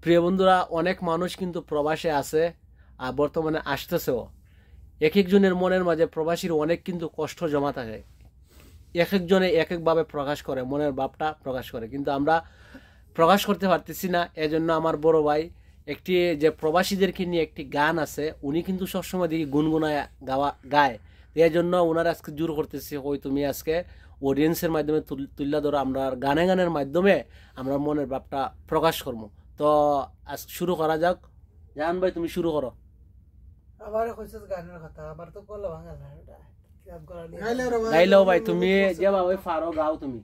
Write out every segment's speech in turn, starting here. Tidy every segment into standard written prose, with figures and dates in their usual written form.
প্রিয় বন্ধুরা, অনেক মানুষ কিন্তু প্রবাসে আছে আর বর্তমানে আসতেছেও। এক একজনের মনের মাঝে প্রবাসীর অনেক কিন্তু কষ্ট জমা থাকে। এক একজনে এক একভাবে প্রকাশ করে, মনের ভাবটা প্রকাশ করে, কিন্তু আমরা প্রকাশ করতে পারতেছি না। এজন্য আমার বড় ভাই একটি যে প্রবাসীদেরকে নিয়ে একটি গান আছে, উনি কিন্তু সবসময় দেখি গুনগুনায় গায়। এই জন্য ওনার আজকে জোর করতেছি, ওই তুমি আজকে অডিয়েন্সের মাধ্যমে তুলে ধরো, আমরা গানের মাধ্যমে আমরা মনের ভাবটা প্রকাশ করবো। তো আজ শুরু করা যাক। জান ভাই, তুমি শুরু করো। আবার কইছস গানের কথা, আবার তো কল ভাঙা না এটা কিতাব করা নিয়ে গাইলো ভাই, তুমি যেভাবে পারো গাও, তুমি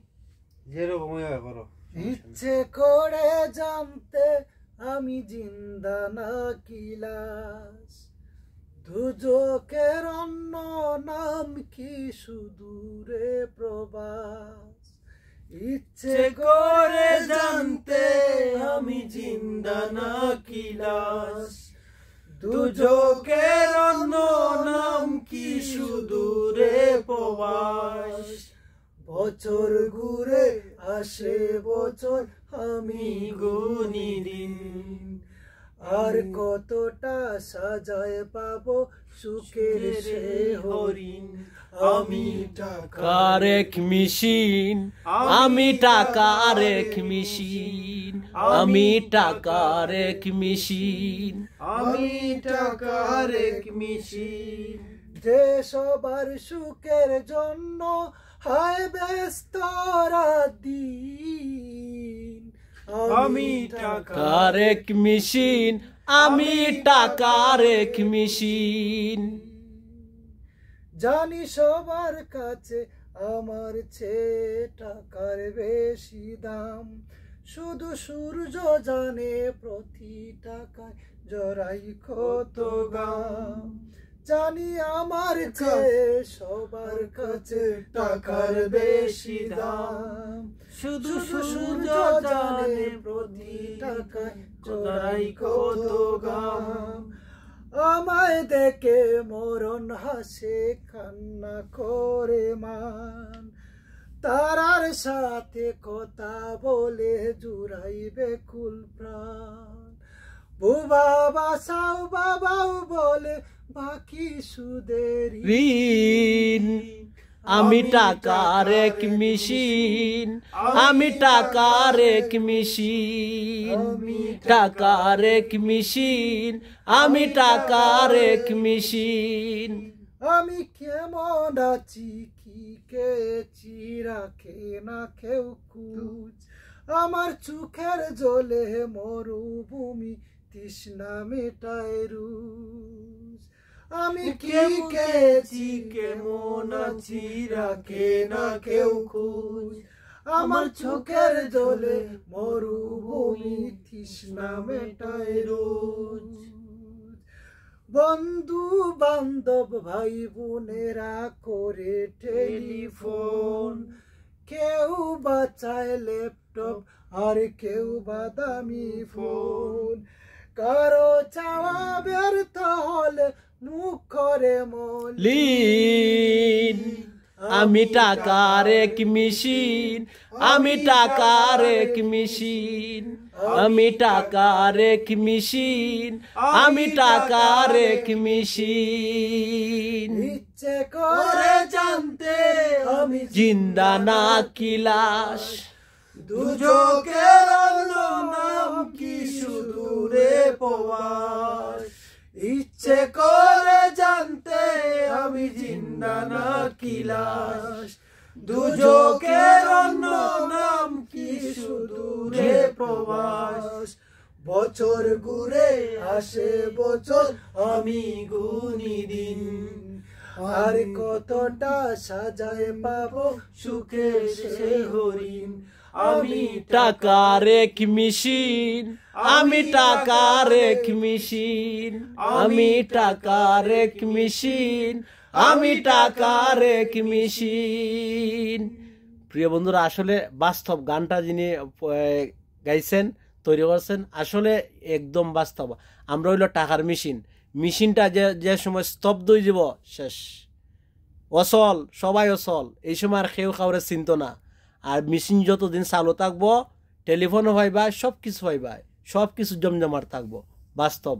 যেরকম করো। ইচ্ছে করে জানতে আমি জিন্দা না কিলাস, দুজকের অন্য নাম কি সুদূরে প্রবাস। ইচ্ছে করে জানতে আমি জিন্দা না কিলাস, দুজকের অন্য নাম কি সুদূরে প্রবাস। বছর ঘুরে আসে বছর, আমি গুনি দিন, আর কতটা সাজায় পাবো সুখের সে হরিণ। আমি টাকার এক মেশিন, আমি টাকার এক মেশিন, আমি টাকার এক মেশিন, আমি টাকার এক মেশিন, যে সবার সুখের জন্য হায় ব্যস্ত রাত দিন। আমি টাকার এক মেশিন, আমি টাকার এক মেশিন। জানি সবার কাছে আমার চেয়ে টাকার বেশি দাম, শুধু সূর্য জানে প্রতি টাকায় জড়াই কত গাম। জানি আমার চেয়ে সবার কাছে টাকার বেশি দাম, শুধু সূর্য জানে প্রতি টাকায় জড়াই কত গাম। আমায় দেখে মরণ হাসে কান্না করে মান, তারার সাথে কথা বলে জুড়াইবে কুল প্রাণ। বুবা বাসাও বাবাও বলে বাকি সুদের ঋণ। আমি টাকার এক মেশিন, আমি টাকার এক মেশিন, টাকার এক মেশিন, আমি টাকার এক মেশিন। আমি কেমন আছি কি কেছি রাখে না কেউ কুচ, আমার চোখের জলে মরুভূমি তৃষ্ণা মেটায় রুজ। আমি কি কেছি কেমন আছি রাখে না কেউ খুঁজ, আমার চোখের জলে মরুভূমি তৃষ্ণা মেটায় রোজ। বন্ধু বান্ধব ভাই বোনেরা করে টেলিফোন, কেউ বাঁচায় ল্যাপটপ আর কেউ বাদামি ফোন। কারো চাওয়া ব্যর্থ হলে মুখ করে মলিন। আমি টাকার এক মেশিন, আমি টাকার এক মেশিন, আমি টাকার এক মেশিন, আমি টাকার এক মেশিন। ইচ্ছে করে জানতে আমি জিন্দা না কিলাস, দুজকের অন্য নাম কি সুদূরে প্রবাস। ইচ্ছে করে জানতে আমি জিন্দা না কিলাস, দুজকের অন্য নাম কি সুদূরে প্রবাস। বছর ঘুরে আসে বছর, আমি গুনি দিন, আর কতটা সাজায় পাবো সুখের সে হরিণ। আমি টাকার এক মেশিন, আমি টাকার এক মেশিন, আমি টাকার এক মেশিন, আমি টাকার এক মেশিন। প্রিয় বন্ধুরা, আসলে বাস্তব গানটা যিনি গাইছেন, তৈরি করছেন, আসলে একদম বাস্তব। আমরা হইল টাকার মেশিন, মেশিনটা যে সময় স্তব্ধ হয়ে যাব, শেষ, অচল, সবাই অচল। এই সময় আর কেউ কাউরে চিন্ত না। আর মেশিন যতদিন চালু থাকবো, টেলিফোনও পাইবা, সব কিছু পাইবা, সব কিছু জমজমাট থাকবো, বাস্তব।